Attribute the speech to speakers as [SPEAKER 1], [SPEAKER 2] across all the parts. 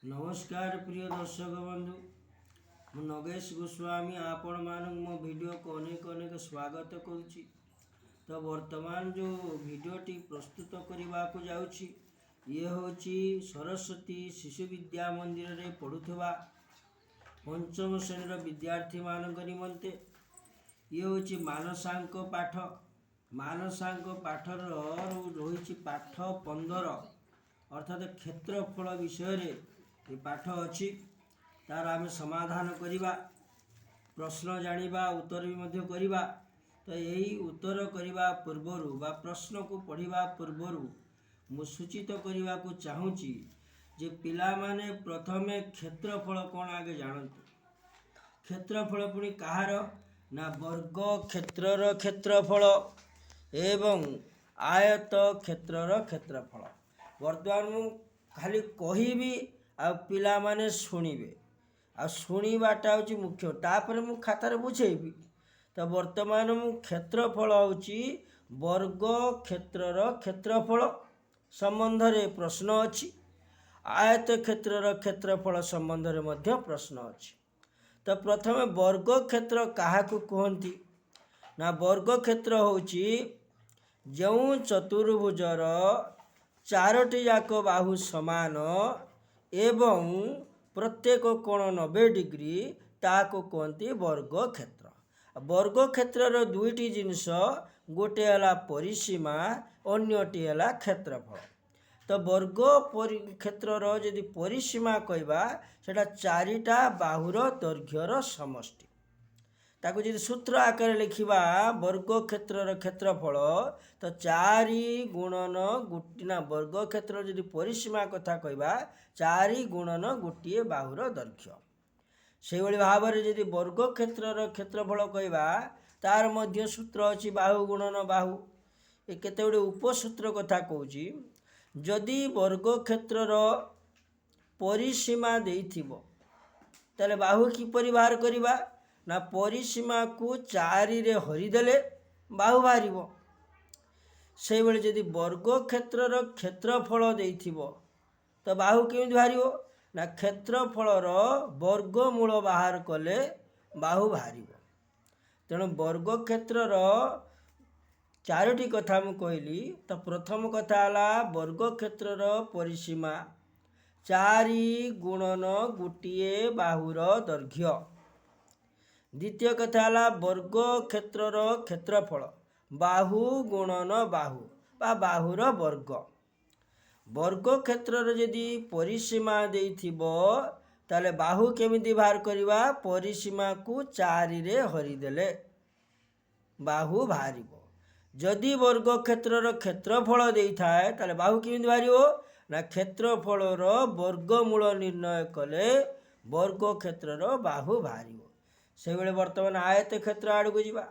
[SPEAKER 1] नमस्कार प्रिय दर्शक बंधु मु नगेश गोस्वामी आपण मानक मो वीडियो को अनेक अनेक स्वागत करुच्ची। तो वर्तमान जो वीडियोटी प्रस्तुत करने को जाऊँगी ये हूँ सरस्वती शिशु विद्या मंदिर में पढ़ुवा पंचम श्रेणी विद्यार्थी मान निमंते ये हूँ मानसांक पाठ। मानसांक पाठर रही पाठ 15 अर्थात क्षेत्रफल विषय ये पाठ अच्छी तार आम समाधान करवा प्रश्न जानिबा उत्तर भी मध्य करवा। तो यही उत्तर करने पूर्वर बा प्रश्न को पढ़ा पूर्वर मु सूचित करने को चाहूँगी जे पिला माने प्रथमे क्षेत्रफल कौन आगे जानते। क्षेत्रफल पुणी कहार ना वर्ग क्षेत्रर क्षेत्रफल एवं आयत क्षेत्रर क्षेत्रफल। वर्तमान मु खाली कहबी आ पिला माने शुणिबे आ शुणवाटा हूँ मुख्य तापर मु खातार बुझेबी। तो वर्तमान मु क्षेत्रफल हूँ वर्ग क्षेत्रर क्षेत्रफल संबंध रे प्रश्न अच्छी। आयत क्षेत्रर क्षेत्रफल संबंध रे मध्य प्रश्न अच्छी। तो प्रथमे वर्ग क्षेत्र काहाकू कहती ना वर्ग क्षेत्र हूँ जो चतुर्भुजर चारोटी जाक बाहु समान एवं प्रत्येक कोण 90 डिग्री ताको कहती वर्ग क्षेत्र। वर्ग क्षेत्रर दुईटी जिनिस गोटे है परिसीमा अन्यटी है क्षेत्रफल। तो वर्ग क्षेत्रर यदि परिसीमा कहवा सेटा चारिटा बाहुर दैर्घ्यर समष्टि। ताको यदि सूत्र आकार लिखा वर्ग क्षेत्रर क्षेत्रफल तो 4 गुणन गोटे वर्ग क्षेत्र यदि परिसीमा कथा कहवा 4 गुणन गोटे बाहुर दैर्घ्य। से भाव में यदि वर्ग क्षेत्रर क्षेत्रफल कहवा तार मध्य सूत्र अच्छी बाहु गुणन बाहु। ये केते गुडे उपसूत्र कथा कहूँ। जदि वर्ग क्षेत्रर परिसीमा देइथिबो ताले बाहु किपरि बाहर करिबा ना परिसीमा को 4 रे हरिदेले बाहु बाहरिबो। से बेले जदि वर्ग क्षेत्रर क्षेत्रफल देइथिबो तो बाहु केमिति बाहरिबो ना क्षेत्रफलर वर्गमूल बाहर कले बाहु बाहरिबो। तेणु वर्ग क्षेत्रर 4टी कथा मु कहली। तो प्रथम कथा है वर्ग क्षेत्रर परिसीमा 4 गुणन गोटे बाहुर दैर्घ्य। द्वितीय कथा है वर्ग क्षेत्रर क्षेत्रफल बाहु गुणन बाहु बा बाहुर वर्ग। वर्ग क्षेत्रर यदि परिसीमा देइथिबो ताले बाहु केमिति बाहर करिबा परिसीमा को 4 रे हरिदेले बाहु बाहरिबो। जदि वर्ग क्षेत्रर क्षेत्रफल देइथाए ताले बाहु केमिति बाहरिबो ना क्षेत्रफलर वर्गमूल निर्णय कले वर्ग क्षेत्रर बाहु बाहरिबो। से बेले वर्तमान आयत क्षेत्र आड़ को जीवा।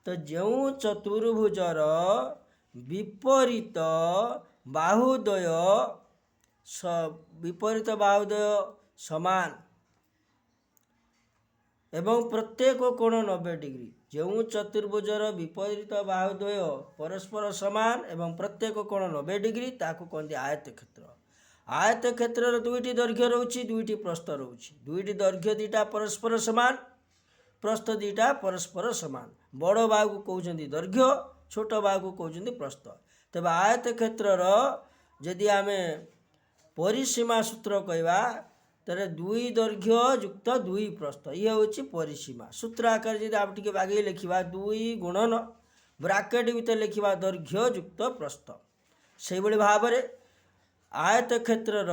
[SPEAKER 1] तो जो चतुर्भुजर विपरीत बाहुद्वय विपरीत बाहुद्वय समान एवं प्रत्येक कोण 90 डिग्री। जो चतुर्भुजर विपरीत बाहुद्वय परस्पर समान एवं प्रत्येक कोण 90 डिग्री ताको कहते आयत क्षेत्र। आयत क्षेत्र दुईटी दैर्घ्य रोची दुईटी प्रस्थ रोची। दुईटी दैर्घ्य दीटा परस्पर समान प्रस्थ दीटा परस्पर समान। बड़ बाहु को कहते दैर्घ्य छोट बाहु को कहते प्रस्थ। तेज आयत क्षेत्रर यदि आम परिसीमा सूत्र कहवा तेरे 2 दैर्घ्य युक्त 2 प्रस्थ ये हूँ परिसीमा। सूत्र आकार यदि आप टे बागे लिखा 2 गुणन ब्राकेट भीतर लिखा दैर्घ्य युक्त प्रस्थ। से भाव में आयत क्षेत्रर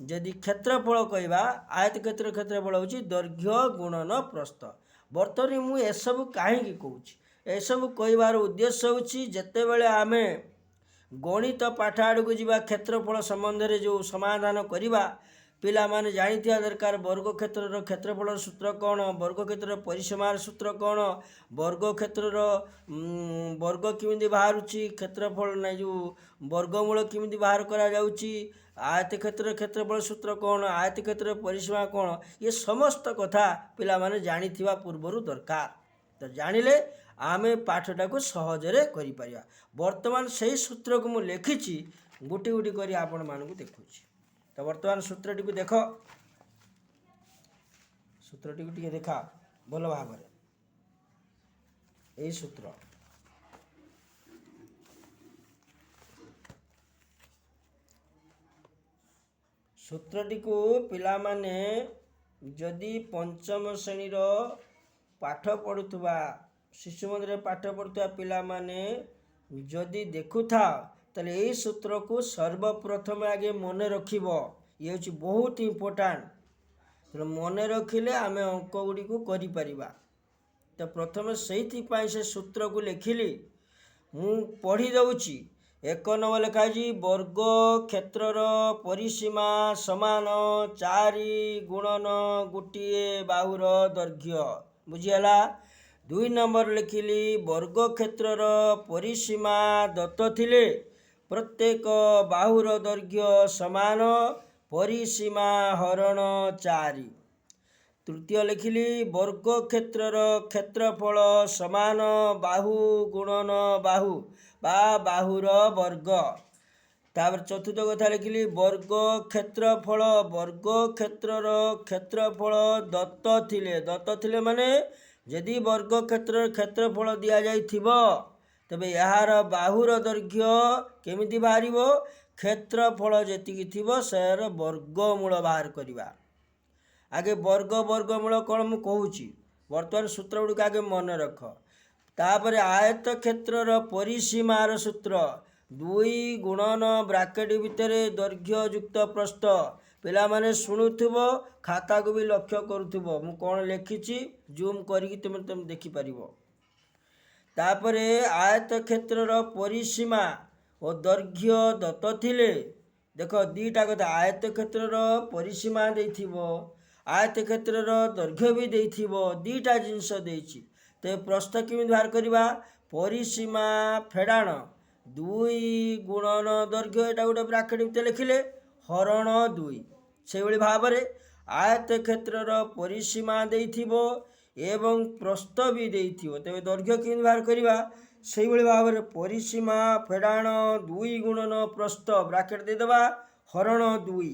[SPEAKER 1] यदि क्षेत्रफल कहवा आयत क्षेत्र क्षेत्रफल हूँ दैर्घ्य गुणन प्रस्थ। बर्तमान मुझे एसबू कहीं कहूँ एसबू कहबार उद्देश्य हूँ जिते बड़े आम गणित पाठ आड़ को जीवा क्षेत्रफल संबंध में जो समाधान करवा पिला माने जानी दरकार। वर्ग क्षेत्रर क्षेत्रफल सूत्र कौन वर्ग क्षेत्र परिसीमार सूत्र कौन वर्ग क्षेत्रर वर्ग किमिति बाहर क्षेत्रफल ना जो वर्गमूल किमिति बाहर करा जाउची आयत क्षेत्र क्षेत्रफल सूत्र कौन आयत क्षेत्र परिसीमा कौन ये समस्त कथा पिला माने जानी पूर्वर दरकार। तो जानिले आमे पाठटा को सहजरे करि परिया। वर्तमान सही सूत्र को मु लिखिछि गोटी गोटी करी आपण मानकु देखुछि। तो वर्तमान सूत्रटी को देख, सूत्रटी को देखा भल भाव यही सूत्र सूत्रटी को पिला माने जदि पंचम श्रेणीर पाठ पढ़ुवा शिशु मंदिर पाठ पढ़ुवा पिला माने जदि देखुथा ताले यही सूत्र को सर्वप्रथम आगे मन रखिब। ये हूँ बहुत इम्पोर्टाट। तो मन रखिले आम अंक गुड़ी को करिपरिबा। तो प्रथम से सूत्र को लिखिली मु पढ़ी दउची। 1 नंबर लिखाई वर्ग क्षेत्रर परिसीमा समान 4 गुणन गोटे बाहुर दैर्घ्य बुझीगला। 2 नंबर लिखिली वर्ग क्षेत्रर परिसीमा दत्त थिले प्रत्येक बाहुर दैर्घ्य समान परिसीमा हरण 4। तृतीय लिखिली वर्ग क्षेत्रर क्षेत्रफल समान बाहु गुणन बाहु बा बाहुर वर्ग। तापर चतुर्थ कथा लिखिली वर्ग क्षेत्रफल क्षेत्रफल दत्त थिले माने यदि वर्ग क्षेत्र क्षेत्रफल दि जाइथिबो तबे यार बाहुर दैर्घ्य केमिति बाहरिबो क्षेत्रफल जेतिकी थिबो सेर वर्गमूल बाहर करिबा। आगे वर्गमूल कौन मु कहूची वर्तमान सूत्र गुड़िक आगे मन रख। तापर आयत क्षेत्रर परिसीमार सूत्र 2 गुणन ब्राकेट भितर दैर्घ्य युक्त प्रस्थ। पिला माने शुणुथिबो खाता को भी लक्ष्य करुथिबो मु कौन लिखिची जूम करिकी तुम देखि परिबो। तापर आयत क्षेत्रर परिसीमा और दैर्घ्य दत्त थिले देख दीटा कथा आयत क्षेत्रर परिसीमा देथिबो आयत क्षेत्रर दैर्घ्य भी देथिबो दीटा जिनस देछि। तो प्रस्थ केमि बाहर करिबा परिसीमा फेडाण 2 गुणन दैर्घ्य एटा गोटे ब्राकेट भितर लिखिले हरण 2 से भली भाव में आयत क्षेत्रर परिसीमा देथिबो एवं प्रस्थ भी देथिबो। तेबे दैर्घ्य केमि बाहर करिबा से भली भाव में परिसीमा फेडाण 2 गुणन प्रस्थ ब्राकेट दे देबा हरण 2।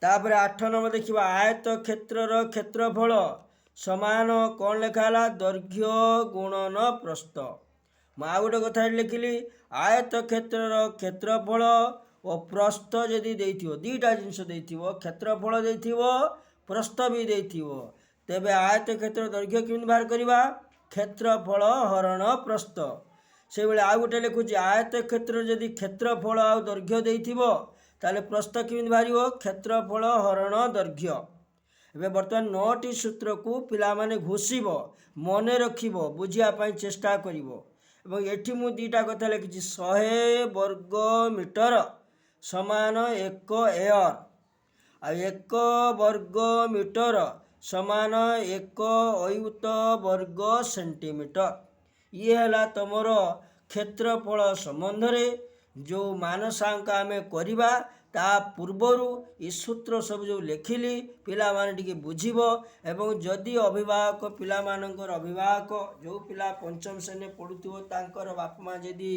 [SPEAKER 1] तापर 8 नंबर देखिबा आयत क्षेत्रर क्षेत्रफल समान कौन लिखाला दैर्घ्य गुणन प्रस्थ। मैं आ गोटे कथा लिखिली आयत क्षेत्रर क्षेत्रफल और प्रस्थ जदि देथिबो दीटा जिनस देथिबो क्षेत्रफल देथिबो प्रस्थ भी देथिबो तेबे आयत क्षेत्र दैर्घ्य केमि बाहर करिबा क्षेत्रफल हरण प्रस्थ। से बेले आ गोटे लिखुची आयत क्षेत्र जदि क्षेत्रफल आ दैर्घ्य देथिबो ताले प्रस्थ केमि बाहरिबो क्षेत्रफल हरण दैर्घ्य। एबे वर्तमान 9टी सूत्र को पिला माने घोषिब मन रखिब बुझिया पई चेष्टा करिवो। एवं एठी मु दीटा कथा लिखिची 100 वर्ग मीटर समान 1 एयर आ 1 वर्ग मीटर समान 1 अयुत वर्ग सेंटीमीटर। ये है तुमर क्षेत्रफल संबंध में जो मानसांक आम करवा ता पूर्वरु ये सूत्र सब जो लिखिली पिला माने टिके बुझिबो। एवं जदि अभिभावक पिला मानकर अभिभावक जो पिला पंचम श्रेणी पढ़ुथिबो तांकर बापा माँ जदि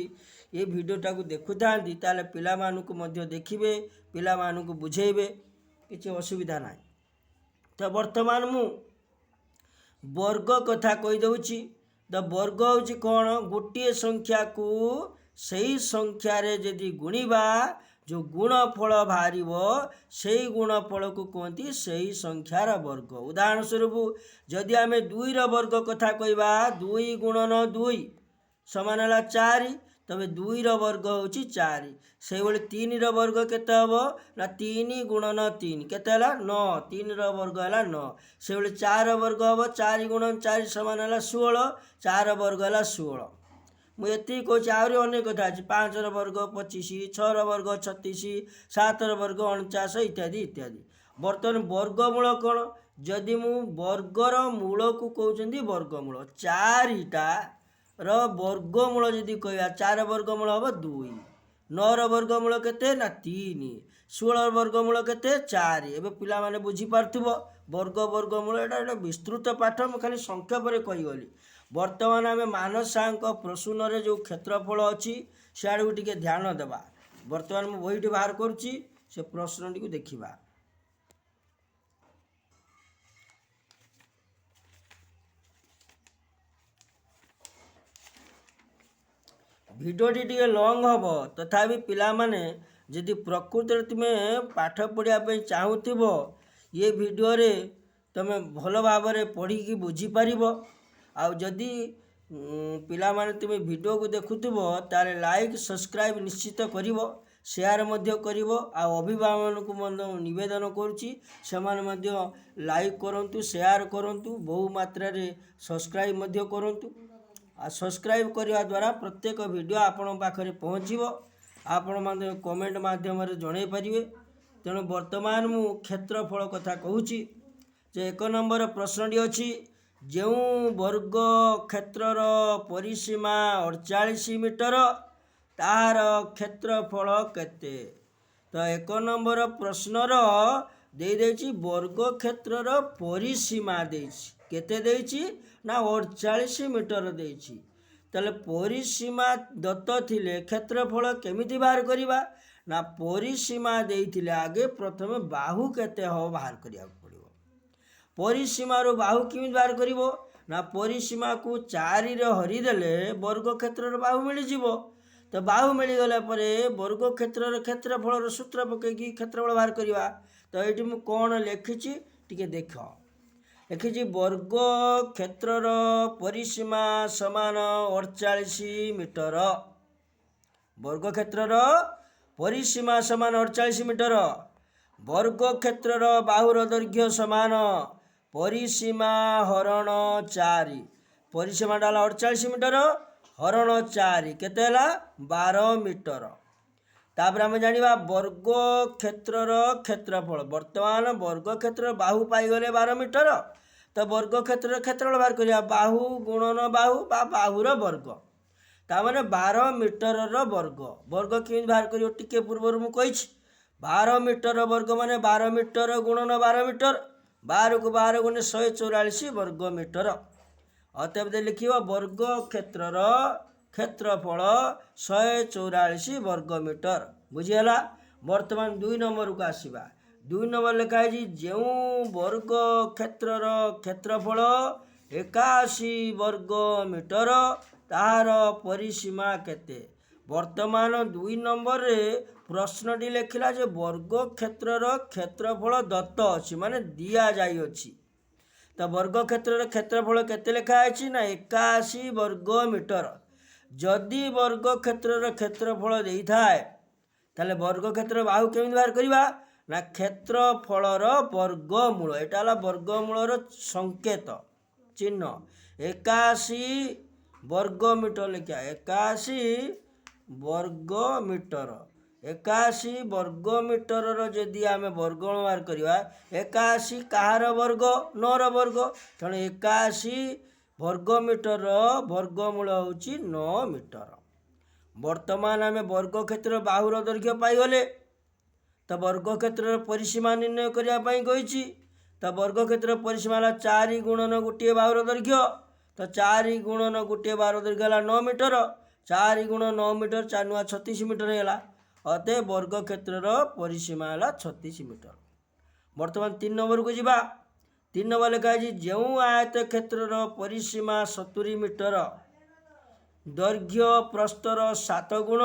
[SPEAKER 1] ये वीडियोटा को देखुथांती ताले पिला मानकु मध्य देखिबे पिला मानकु बुझेइबे किछि असुविधा नाही। तो वर्तमान मु वर्ग कथा कहि दउची। द वर्ग होची कोन गोटे संख्या को सही संख्या रे यदि गुणिबा जो गुणफल बाहरिबो सेही गुणफल को कहती सही संख्यार वर्ग। उदाहरण स्वरूप जदि आम 2 रो वर्ग कथा कहबा 2 गुणन 2 समान है 4 तबे 2 रो वर्ग होची 4। से भली 3 रो वर्ग केते हबो ना 3 गुणन 3 केते हला 9 3 रो वर्ग हला 9। से भली 4 रो वर्ग हबो 4 गुणन 4 समान हला 16 4 वर्ग हला 16। मुझे कहे आहरी अनेक कथा अच्छे 5 रो वर्ग 25 6 रो वर्ग 36 7 रो वर्ग 49 इत्यादि इत्यादि। बर्तमान वर्गमूल कौन जदि मु वर्गर मूल को कहते वर्गमूल 4टा रो वर्गमूल जदि कह 4 वर्गमूल हम 2 9 रो वर्गमूल केते ना 3 16 वर्गमूल केते 4। एबे पिला माने बुझी पारथुबो वर्गमूल एटा एक विस्तृत पाठ मु खाली संक्षेप रे कहिगली। वर्तमान आम मानसांक प्रसून रे जो क्षेत्रफल अच्छी सियाड़ को टिके ध्यान देवा। वर्तमान मु बहीटी बाहर करुच्ची से प्रश्नटी को देखिबा। भिडियोटी टे लंग हम तथापि पिला माने यदि प्रकृति तुम्हें पाठ पढ़ापी चाहूब ये भिडियो रे तुम भल भाव पढ़ी बुझीपर आदि पिला माने तुम्हें भिडियो को देखुव तार लाइक सब्सक्राइब निश्चित कर शेयर करिवो आ अभिभावक को निवेदन करुच्ची से लाइक करूँ शेयर करूँ बहु मात्रा रे सब्सक्राइब करूँ आ सब्सक्राइब करने द्वारा प्रत्येक वीडियो आपण पाखे पहुँचो आपण मैंने कमेंट माध्यम जन पारे। तेणु वर्तमान मु क्षेत्रफल कथा कहूँ जे 1 नंबर प्रश्नटी अच्छी जो वर्ग क्षेत्रर परिसीमा 48 मीटर तार क्षेत्रफल केते। तो 1 नंबर प्रश्नर देछि वर्ग क्षेत्रर परिसीमा देछि केते देछि ना 48 मीटर देछि। ताले परिसीमा दत्त थिले क्षेत्रफल केमिति बाहर करिबा ना परिसीमा देइथिले आगे प्रथमे बाहु केते हो बाहर करिया पड़िबो। परिसीमा रो बाहु केमिति बाहर करिवो ना परिसीमा को 4 रे हरि देले वर्ग क्षेत्रर बाहु मिलि जिवो। तो बाहु मिलि गला परे वर्ग क्षेत्रर क्षेत्रफल रो सूत्र पकेकी क्षेत्रफल बाहर करिवा। तो एठी मु कोन लिखिछि टिके देखो लिखिछि वर्ग क्षेत्रर परिसीमा समान 48 मीटर। वर्ग क्षेत्रर परिसीमा समान 48 मीटर। वर्ग क्षेत्रर बाहुर दैर्घ्य समान परिसीमा हरण 4 परिसीमा डाला 48 मीटर हरण 4 केते हला 12 मीटर। तापर आम जानिबा वर्ग क्षेत्रर क्षेत्रफल वर्तमान वर्ग क्षेत्र बाहु पाइगले 12 मीटर। तो वर्ग क्षेत्र क्षेत्रफल बाहर करिया बाहु गुणन बाहु बा बाहुर वर्ग तामाने 12 मीटर वर्ग वर्ग केमिति बाहर करियो टिके पूर्व मु कहिछि 12 मीटर वर्ग माने 12 मीटर गुणन 12 मीटर 12 को 12 गुणे 144 वर्ग मीटर। अतएव लिखिबा वर्ग क्षेत्रर क्षेत्रफल 144 वर्ग मीटर बुझीगला। वर्तमान 2 नंबर को आसीबा। 2 नंबर लिखा है जो वर्ग क्षेत्रर क्षेत्रफल 81 वर्ग मीटर तार परिसीमा केते। वर्तमान 2 नंबर रे प्रश्नटी लिखिला जे वर्ग क्षेत्रर क्षेत्रफल दत्त अछि माने दिया जाई अछि। तो वर्ग क्षेत्रर क्षेत्रफल केते लिखा है ना 81 वर्ग मीटर। जदि वर्ग क्षेत्रर क्षेत्रफल देई थाए ताले वर्ग क्षेत्र बाहु केमिति बाहर करिबा ना क्षेत्रफलर वर्गमूल एटा हला वर्गमूलर संकेत चिन्ह 81 वर्ग मीटर लिखा 81 वर्ग मीटर 81 वर्ग मीटर जदि आम वर्गमूल बाहर करिबा 81 कहार वर्ग 9 र वर्ग तेणु 81 वर्ग मीटर वर्गमूल होची 9 मीटर। वर्तमान आम वर्ग क्षेत्र बाहुर दैर्घ्य पाइगले। तो वर्ग क्षेत्र परिसीमा निर्णय करने कही। तो वर्ग क्षेत्र परिसीमा 4 गुणन गोटे बाहुर दैर्घ्य। तो 4 गुणन गोटे बाहुर दैर्घ्य है 9 मीटर 4 गुण 9 मीटर 4 नुआ 36 मीटर है। अतः वर्ग क्षेत्र परिसीमा है 36 मीटर। वर्तमान 3 नंबर को जीवा। 3 नंबर लिखा है जो आयत क्षेत्रर परिसीमा 70 मीटर दैर्घ्य प्रस्तर 7 गुण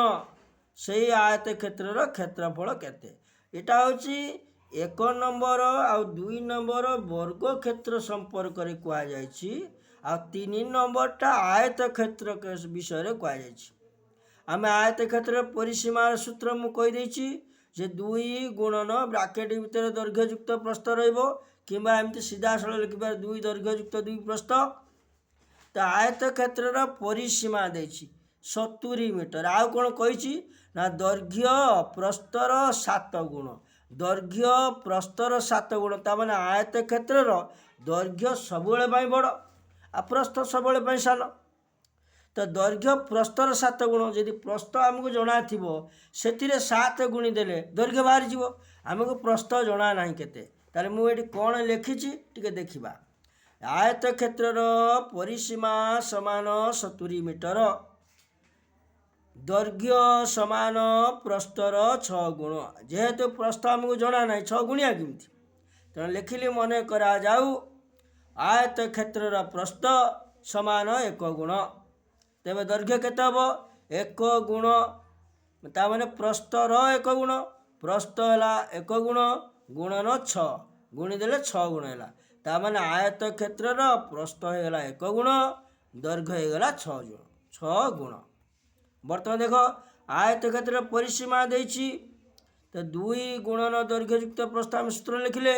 [SPEAKER 1] से आयत क्षेत्रर क्षेत्रफल केते। एटा होची 1 नंबर आ 2 नंबर वर्ग क्षेत्र संपर्क रे कहा जायछि आ 3 नंबरटा आयत क्षेत्र के विषय रे कहा जायछि। आमे आयत क्षेत्र परिसीमा सूत्र मु कहि दैछि जे 2 गुणन ब्रैकेट भीतर दैर्घ्य युक्त प्रस्थ रहइबो किंबा एमती सीधा सरल लिखिबार 2 दैर्घ्य युक्त 2 प्रस्थ। तो आयत क्षेत्रर परिसीमा देछि 70 मीटर। आउ कोन कहिछि ना दैर्घ्य प्रस्तर 7 गुण दैर्घ्य प्रस्तर 7 गुण ता माने आयत क्षेत्रर दैर्घ्य सबुळे पई बड़ आ प्रस्थ सबुळे पई सान। तो दैर्घ्य प्रस्तर 7 गुण यदि प्रस्थ आमको जना थिबो सेतिरे 7 गुणी देले दैर्घ्य बाहर जीवो आमको प्रस्थ जना नाही केते ताले मु एठी कोन लिखिछि टिके देखिबा। आयत क्षेत्रर परिसीमा समान 70 मीटर ଦୈର୍ଘ୍ୟ ସମାନ ପ୍ରସ୍ତର 6 ଗୁଣ। ଯେହେତୁ ପ୍ରସ୍ତ ଆମକୁ ଜଣା ନାହିଁ 6 ଗୁଣିଆ କେମିତି, ତେଣୁ ଲେଖିଲି ମନେ କରାଯାଉ ଆୟତ କ୍ଷେତ୍ରର ପ୍ରସ୍ତ ସମାନ 1 ଗୁଣ। ତେବେ ଦୈର୍ଘ୍ୟ କେତେ ହେବ? 1 ଗୁଣ, ତାମାନେ ପ୍ରସ୍ତର 1 ଗୁଣ, ପ୍ରସ୍ତ ହେଲା 1 ଗୁଣ ଗୁଣନ 6, ଗୁଣିଦେଲେ 6 ଗୁଣ ହେଲା। ତାମାନେ ଆୟତ କ୍ଷେତ୍ରର ପ୍ରସ୍ତ ହେଇଗଲା 1 ଗୁଣ, ଦୈର୍ଘ୍ୟ ହେଇଗଲା 6 ଗୁଣ। ବର୍ତ୍ତମାନ ଦେଖ ଆୟତ କ୍ଷେତ୍ରର ପରିସୀମା ଦେଇଛି, ତ 2 ଗୁଣନ ଦୈର୍ଘ୍ୟ ଯୁକ୍ତ ପ୍ରସ୍ତ ଆମେ ସୂତ୍ର ଲେଖିଲେ,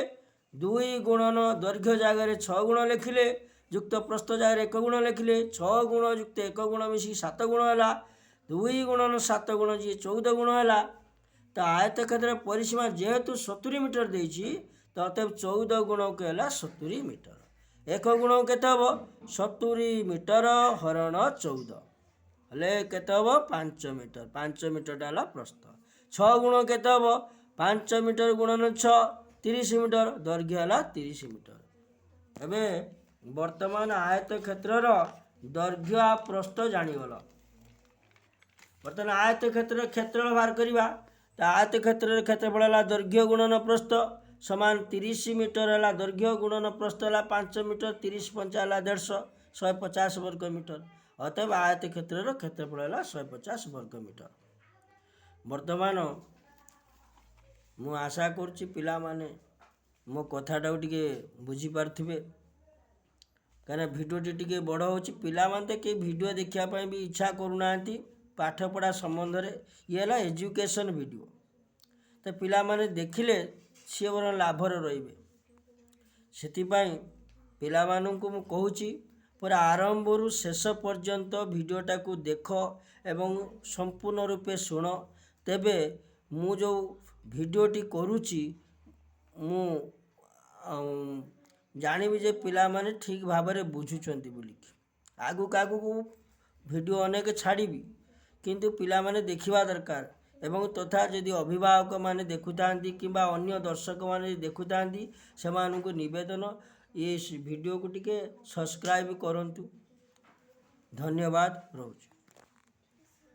[SPEAKER 1] 2 ଗୁଣନ ଦୈର୍ଘ୍ୟ ଜାଗାରେ 6 ଗୁଣ ଲେଖିଲେ, ଯୁକ୍ତ ପ୍ରସ୍ତ ଜାଗାରେ 1 ଗୁଣ ଲେଖିଲେ, 6 ଗୁଣ ଯୁକ୍ତ 1 ଗୁଣ ମିଶିକି 7 ଗୁଣ ହେଲା, 2 ଗୁଣନ 7 ଗୁଣ ଯିଏ 14 ଗୁଣ ହେଲା। ତ ଆୟତ କ୍ଷେତ୍ରର ପରିସୀମା ଯେହେତୁ 70 ମିଟର ଦେଇଛି, ତ ଅତଏବ 14 ଗୁଣକୁ ହେଲା 70 ମିଟର। 1 ଗୁଣ କେତେ ହେବ? 70 ମିଟର ହରଣ 14 ହେଲେ କେତେ ହେବ? 5 ମିଟର। 5 ମିଟରଟା ହେଲା ପ୍ରସ୍ତ। 6 ଗୁଣ କେତେ ହେବ? 5 ମିଟର ଗୁଣନ 6, 30 ମିଟର, ଦୈର୍ଘ୍ୟ ହେଲା 30 ମିଟର। ଏବେ ବର୍ତ୍ତମାନ ଆୟତ କ୍ଷେତ୍ରର ଦୈର୍ଘ୍ୟ ଆଉ ପ୍ରସ୍ତ ଜାଣିଗଲ। ବର୍ତ୍ତମାନ ଆୟତ କ୍ଷେତ୍ରର କ୍ଷେତ୍ରଫଳ ବାହାର କରିବା। ତ ଆୟତ କ୍ଷେତ୍ରର କ୍ଷେତ୍ରଫଳ ହେଲା ଦୈର୍ଘ୍ୟ ଗୁଣନ ପ୍ରସ୍ତ ସମାନ 30 ମିଟର ହେଲା ଦୈର୍ଘ୍ୟ ଗୁଣନ ପ୍ରସ୍ତ ହେଲା 5 ମିଟର, 30 ପଞ୍ଚା ହେଲା 150, 150 ବର୍ଗ ମିଟର। ଅତଏବ ଆୟତ କ୍ଷେତ୍ରର କ୍ଷେତ୍ରଫଳ ହେଲା 150 ବର୍ଗ ମିଟର। ବର୍ତ୍ତମାନ ମୁଁ ଆଶା କରୁଛି ପିଲାମାନେ ମୋ କଥାଟାକୁ ଟିକେ ବୁଝିପାରୁଥିବେ, କାହିଁକିନା ଭିଡ଼ିଓଟି ଟିକେ ବଡ଼ ହେଉଛି। ପିଲାମାନେ ତ କେହି ଭିଡ଼ିଓ ଦେଖିବା ପାଇଁ ବି ଇଚ୍ଛା କରୁନାହାନ୍ତି ପାଠପଢ଼ା ସମ୍ବନ୍ଧରେ। ଇଏ ହେଲା ଏଜୁକେସନ୍ ଭିଡ଼ିଓ, ତ ପିଲାମାନେ ଦେଖିଲେ ସିଏ ବରଂ ଲାଭରେ ରହିବେ। ସେଥିପାଇଁ ପିଲାମାନଙ୍କୁ ମୁଁ କହୁଛି ପୁରା ଆରମ୍ଭରୁ ଶେଷ ପର୍ଯ୍ୟନ୍ତ ଭିଡ଼ିଓଟାକୁ ଦେଖ ଏବଂ ସମ୍ପୂର୍ଣ୍ଣ ରୂପେ ଶୁଣ। ତେବେ ମୁଁ ଯେଉଁ ଭିଡ଼ିଓଟି କରୁଛି ମୁଁ ଜାଣିବି ଯେ ପିଲାମାନେ ଠିକ୍ ଭାବରେ ବୁଝୁଛନ୍ତି ବୋଲିକି। ଆଗକୁ ଭିଡ଼ିଓ ଅନେକ ଛାଡ଼ିବି, କିନ୍ତୁ ପିଲାମାନେ ଦେଖିବା ଦରକାର। ଏବଂ ତଥା ଯଦି ଅଭିଭାବକମାନେ ଦେଖୁଥାନ୍ତି କିମ୍ବା ଅନ୍ୟ ଦର୍ଶକମାନେ ଦେଖୁଥାନ୍ତି, ସେମାନଙ୍କୁ ନିବେଦନ ଏ ଭିଡ଼ିଓକୁ ଟିକେ ସବସ୍କ୍ରାଇବ୍ କରନ୍ତୁ। ଧନ୍ୟବାଦ, ରହୁଛି।